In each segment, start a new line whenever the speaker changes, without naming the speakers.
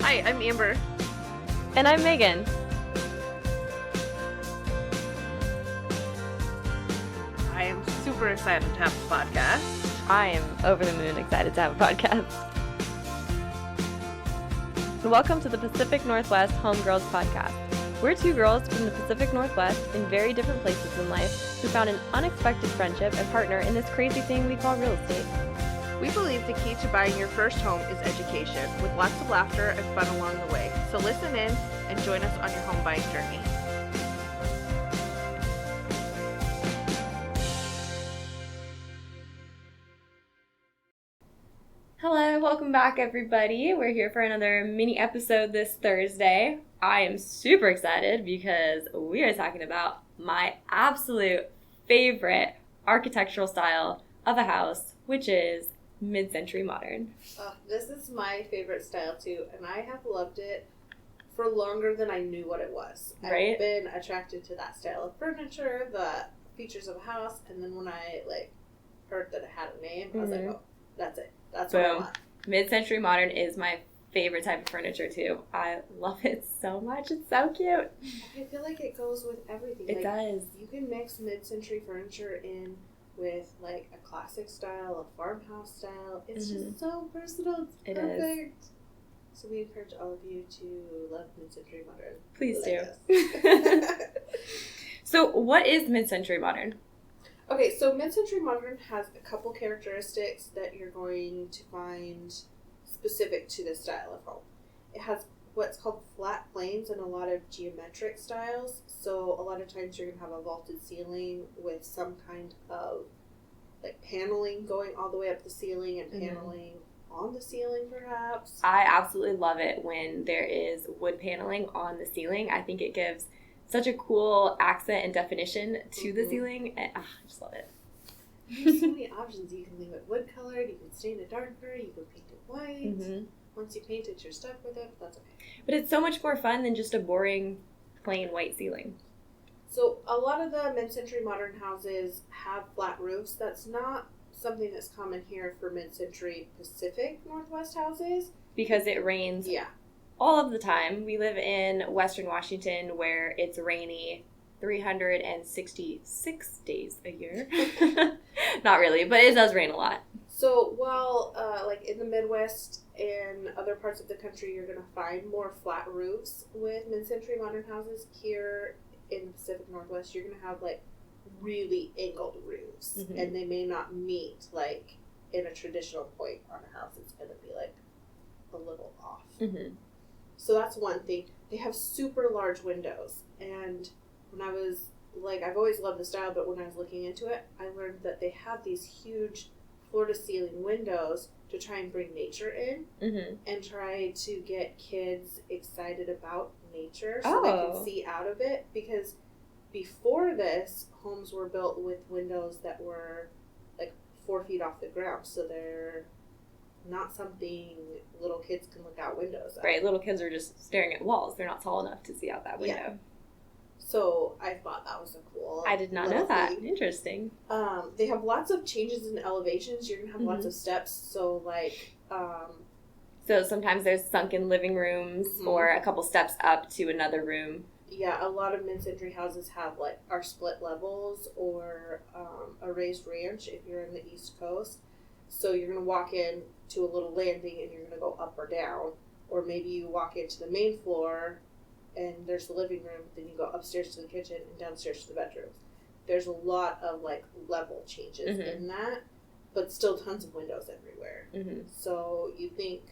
Hi, I'm Amber.
And I'm Megan.
I am super excited to have a podcast.
I am over the moon excited to have a podcast. Welcome to the Pacific Northwest Homegirls Podcast. We're two girls from the Pacific Northwest in very different places in life who found an unexpected friendship and partner in this crazy thing we call real estate.
We believe the key to buying your first home is education, with lots of laughter and fun along the way. So listen in and join us on your home buying journey.
Hello, welcome back everybody. We're here for another mini episode this Thursday. I am super excited because we are talking about my absolute favorite architectural style of a house, which is mid-century modern.
This is my favorite style too, and I have loved it for longer than I knew what it was.
Right?
I've been attracted to that style of furniture, the features of a house, and then when I heard that it had a name, I was like, oh, that's it. That's what I want.
Mid-century modern is my favorite type of furniture too. I love it so much. It's so cute.
I feel like it goes with everything.
It does.
You can mix mid-century furniture in with a classic style, a farmhouse style. It's just so versatile. It's perfect. So we encourage all of you to love mid-century modern.
Please do. So what is mid-century modern?
Okay, so mid-century modern has a couple characteristics that you're going to find specific to this style of home. It has what's called flat planes and a lot of geometric styles. So a lot of times you're going to have a vaulted ceiling with some kind of paneling going all the way up the ceiling and paneling on the ceiling perhaps.
I absolutely love it when there is wood paneling on the ceiling. I think it gives such a cool accent and definition to the ceiling. And, I just love it.
There's so many options. You can leave it wood colored, you can stain it darker, you can paint it white. Once you paint it, you're stuck with it, but that's okay.
But it's so much more fun than just a boring, plain white ceiling.
So a lot of the mid-century modern houses have flat roofs. That's not something that's common here for mid-century Pacific Northwest houses.
Because it rains all of the time. We live in Western Washington where it's rainy 366 days a year. Not really, but it does rain a lot.
So while in the Midwest and other parts of the country, you're going to find more flat roofs with mid-century modern houses, here in the Pacific Northwest, you're going to have really angled roofs, and they may not meet in a traditional point on a house. It's going to be a little off. So that's one thing. They have super large windows, and when I was I've always loved the style, but when I was looking into it, I learned that they have these huge floor-to-ceiling windows to try and bring nature in and try to get kids excited about nature so they can see out of it. Because before this, homes were built with windows that were 4 feet off the ground, so they're not something little kids can look out windows at.
Right, little kids are just staring at walls. They're not tall enough to see out that window. Yeah.
So I thought that was a cool
I did not know that.
thing.
Interesting.
They have lots of changes in elevations. You're going to have lots of steps. So
so sometimes there's sunken living rooms or a couple steps up to another room.
Yeah, a lot of mid-century houses have are split levels or a raised ranch if you're in the East Coast. So you're going to walk in to a little landing and you're going to go up or down. Or maybe you walk into the main floor and there's the living room, then you go upstairs to the kitchen and downstairs to the bedrooms. There's a lot of level changes in that, but still tons of windows everywhere. So you think,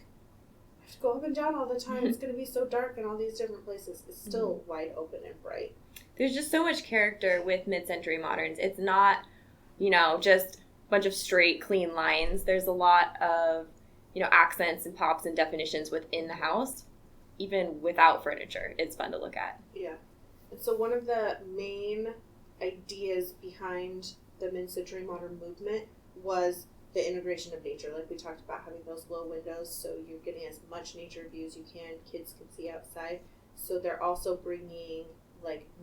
I have to go up and down all the time, it's going to be so dark in all these different places. It's still wide open and bright.
There's just so much character with mid-century moderns. It's not, just a bunch of straight, clean lines. There's a lot of, accents and pops and definitions within the house. Even without furniture, it's fun to look at.
Yeah. And so one of the main ideas behind the mid-century modern movement was the integration of nature. Like we talked about, having those low windows so you're getting as much nature view as you can. Kids can see outside. So they're also bringing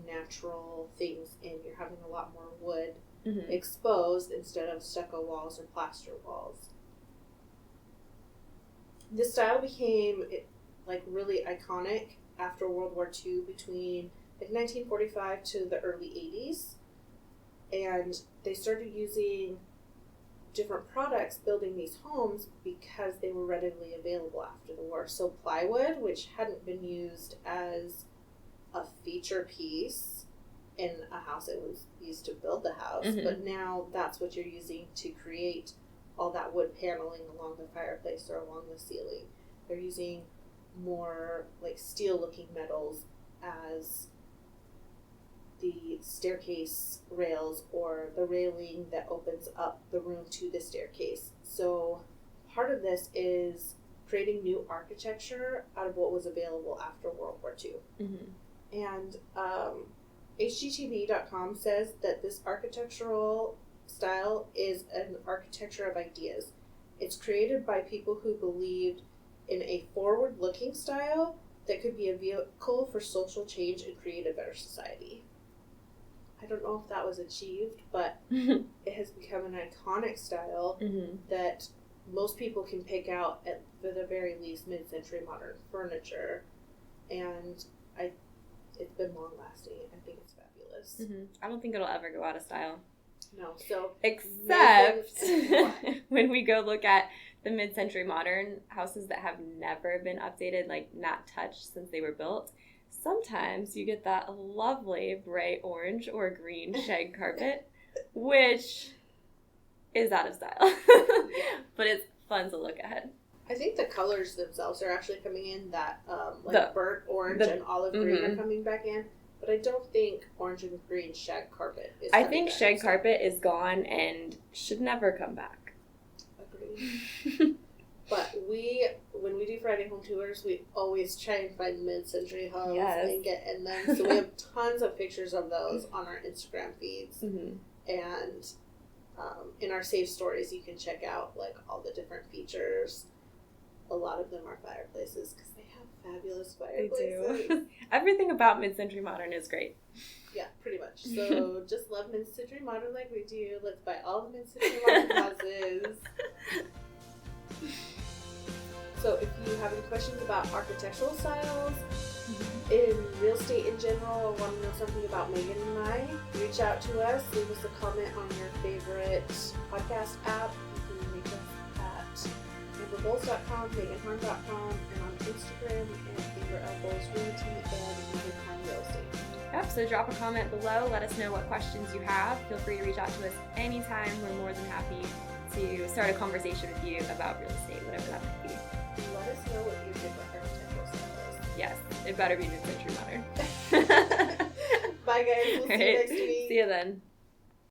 natural things in. You're having a lot more wood exposed instead of stucco walls or plaster walls. This style became like really iconic after World War II between like 1945 to the early 80s. And they started using different products building these homes because they were readily available after the war. So plywood, which hadn't been used as a feature piece in a house, it was used to build the house, but now that's what you're using to create all that wood paneling along the fireplace or along the ceiling. They're using more like steel looking metals as the staircase rails or the railing that opens up the room to the staircase. So part of this is creating new architecture out of what was available after World War II. And HGTV.com says that this architectural style is an architecture of ideas. It's created by people who believed in a forward-looking style that could be a vehicle for social change and create a better society. I don't know if that was achieved, but it has become an iconic style that most people can pick out at the very least mid-century modern furniture, and it's been long-lasting. I think it's fabulous.
I don't think it'll ever go out of style.
No, so
except when we go look at the mid-century modern houses that have never been updated, like not touched since they were built. Sometimes you get that lovely bright orange or green shag carpet, which is out of style. But it's fun to look at.
I think the colors themselves are actually coming in, that burnt orange and olive green are coming back in. But I don't think orange and green shag carpet is
I think shag carpet is gone and should never come back.
Agreed. But when we do Friday home tours, we always try and find mid-century homes and get in them. So we have tons of pictures of those on our Instagram feeds. And in our Save Stories, you can check out like all the different features. A lot of them are fireplaces because they have fabulous fireplaces.
They do. Everything about mid-century modern is great.
Yeah, pretty much. So just love mid-century modern like we do. Let's buy all the mid-century modern houses. So if you have any questions about architectural styles, in real estate in general, or want to know something about Megan and I, reach out to us. Leave us a comment on your favorite podcast app. You can reach us at amberbowles.com, meganharn.com, and on Instagram and Amber L. Bowles Realty and Megan Harn Real Estate.
Yep, so drop a comment below. Let us know what questions you have. Feel free to reach out to us anytime. We're more than happy to start a conversation with you about real estate, whatever that might be.
Let us know what your favorite architectural style is.
Yes, it better be mid-century modern.
Bye guys, we'll see you next week.
See you then.